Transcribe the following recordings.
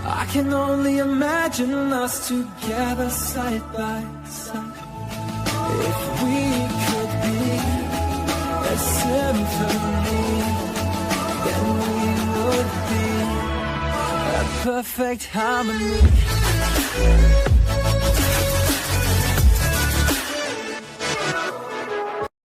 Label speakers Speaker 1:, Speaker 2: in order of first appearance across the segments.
Speaker 1: I can only imagine us together side by side. If we could be a symphony, then we would be a perfect harmony.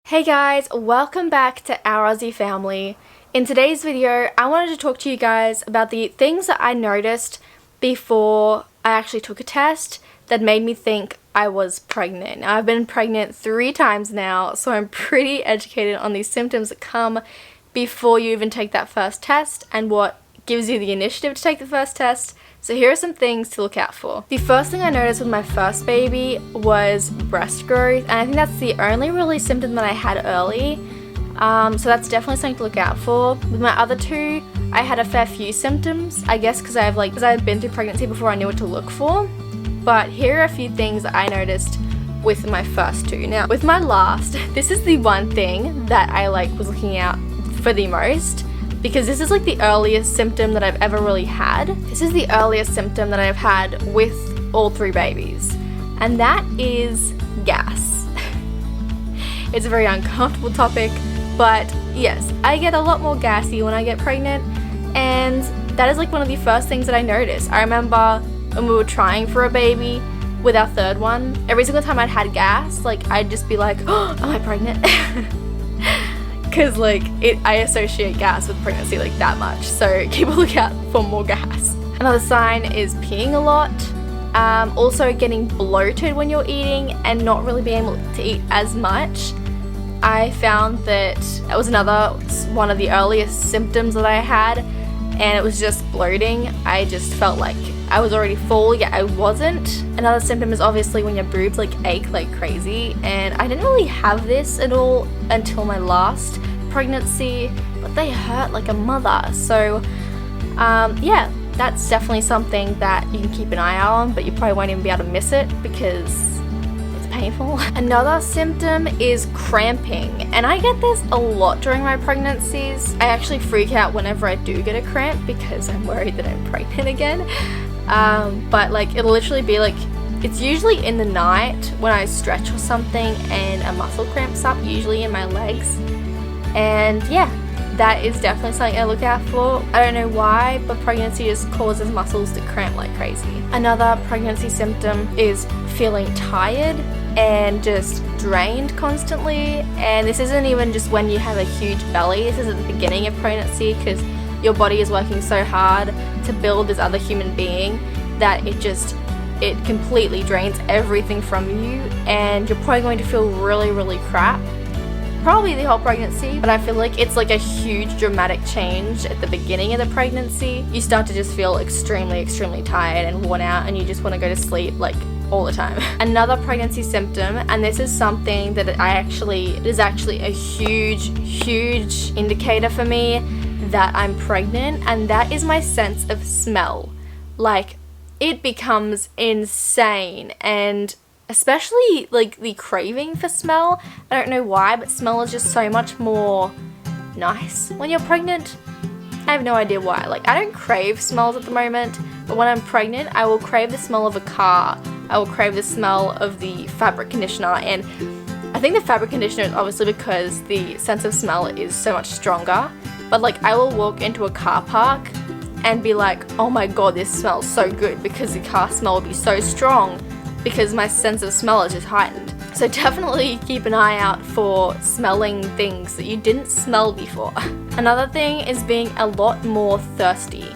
Speaker 2: Hey guys, welcome back to Our Aussie Family. In today's video, I wanted to talk to you guys about the things that I noticed before I actually took a test that made me think I was pregnant. Now, I've been pregnant 3 times now, so I'm pretty educated on these symptoms that come before you even take that first test and what gives you the initiative to take the first test. So here are some things to look out for. The first thing I noticed with my first baby was breast growth, and I think that's the only really symptom that I had early. So that's definitely something to look out for. With my other 2, I had a fair few symptoms, I guess because I've been through pregnancy before, I knew what to look for. But here are a few things that I noticed with my first 2. Now, with my last, this is the one thing that I was looking out for the most, because this is the earliest symptom that I've ever really had. This is the earliest symptom that I've had with all 3 babies, and that is gas. It's a very uncomfortable topic, but yes, I get a lot more gassy when I get pregnant, and that is one of the first things that I noticed. I remember when we were trying for a baby with our 3rd one, every single time I'd had gas, I'd just be like, oh, am I pregnant? Because I associate gas with pregnancy that much, so keep a lookout for more gas. Another sign is peeing a lot, also getting bloated when you're eating and not really being able to eat as much. I found that was another one of the earliest symptoms that I had, and it was just bloating. I just felt like I was already full, yet I wasn't. Another symptom is obviously when your boobs ache like crazy, and I didn't really have this at all until my last pregnancy, but they hurt like a mother. So yeah, that's definitely something that you can keep an eye out on, but you probably won't even be able to miss it because it's painful. Another symptom is cramping, and I get this a lot during my pregnancies. I actually freak out whenever I do get a cramp because I'm worried that I'm pregnant again. But it'll literally be it's usually in the night when I stretch or something and a muscle cramps up, usually in my legs. And yeah, that is definitely something I look out for. I don't know why, but pregnancy just causes muscles to cramp like crazy. Another pregnancy symptom is feeling tired and just drained constantly. And this isn't even just when you have a huge belly. This is at the beginning of pregnancy, because your body is working so hard to build this other human being that it completely drains everything from you, and you're probably going to feel really, really crap. Probably the whole pregnancy, but I feel like it's a huge dramatic change at the beginning of the pregnancy. You start to just feel extremely, extremely tired and worn out, and you just want to go to sleep all the time. Another pregnancy symptom, and this is something that is actually a huge indicator for me that I'm pregnant, and that is my sense of smell. It becomes insane, and especially the craving for smell. I don't know why, but smell is just so much more nice when you're pregnant. I have no idea why. I don't crave smells at the moment, but when I'm pregnant, I will crave the smell of a car. I will crave the smell of the fabric conditioner, and I think the fabric conditioner is obviously because the sense of smell is so much stronger. But I will walk into a car park and be like, oh my god, this smells so good, because the car smell will be so strong because my sense of smell is just heightened. So definitely keep an eye out for smelling things that you didn't smell before. Another thing is being a lot more thirsty.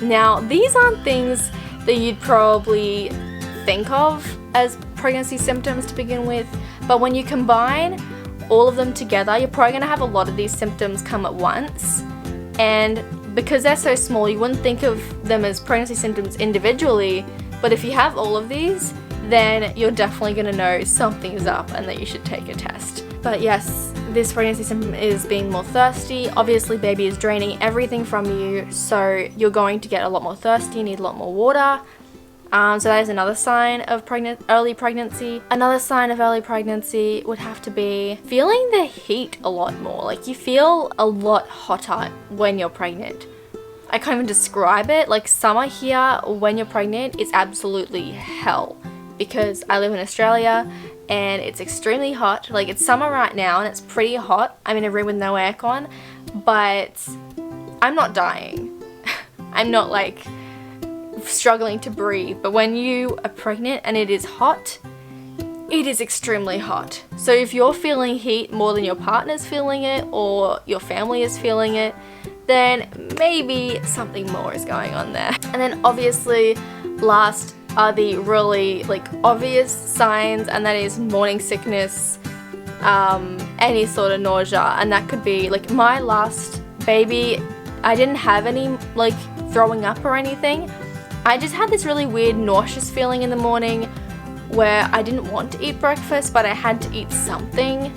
Speaker 2: Now, these aren't things that you'd probably think of as pregnancy symptoms to begin with, but when you combine all of them together, you're probably going to have a lot of these symptoms come at once. And because they're so small, you wouldn't think of them as pregnancy symptoms individually, but if you have all of these, then you're definitely going to know something's up and that you should take a test. But yes, this pregnancy symptom is being more thirsty. Obviously, baby is draining everything from you, so you're going to get a lot more thirsty, need a lot more water. So that is another sign of early pregnancy. Another sign of early pregnancy would have to be feeling the heat a lot more. You feel a lot hotter when you're pregnant. I can't even describe it. Like, summer here when you're pregnant is absolutely hell, because I live in Australia and it's extremely hot. Like, it's summer right now and it's pretty hot. I'm in a room with no aircon, but I'm not dying. I'm not like struggling to breathe. But when you are pregnant and it is hot, it is extremely hot. So if you're feeling heat more than your partner's feeling it or your family is feeling it, then maybe something more is going on there. And then obviously last are the really like obvious signs, and that is morning sickness, any sort of nausea. And that could be like my last baby, I didn't have any like throwing up or anything. I just had this really weird nauseous feeling in the morning where I didn't want to eat breakfast, but I had to eat something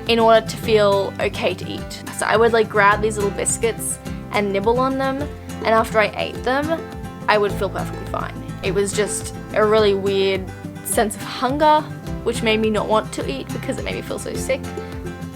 Speaker 2: in order to feel okay to eat. So I would like grab these little biscuits and nibble on them, and after I ate them, I would feel perfectly fine. It was just a really weird sense of hunger, which made me not want to eat because it made me feel so sick.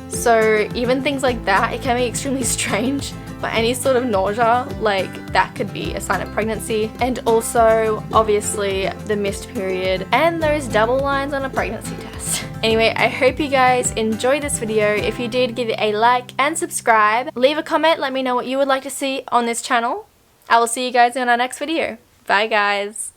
Speaker 2: So even things like that, it can be extremely strange. But any sort of nausea, like that could be a sign of pregnancy. And also, obviously, the missed period and those double lines on a pregnancy test. Anyway, I hope you guys enjoyed this video. If you did, give it a like and subscribe. Leave a comment, let me know what you would like to see on this channel. I will see you guys in our next video. Bye guys.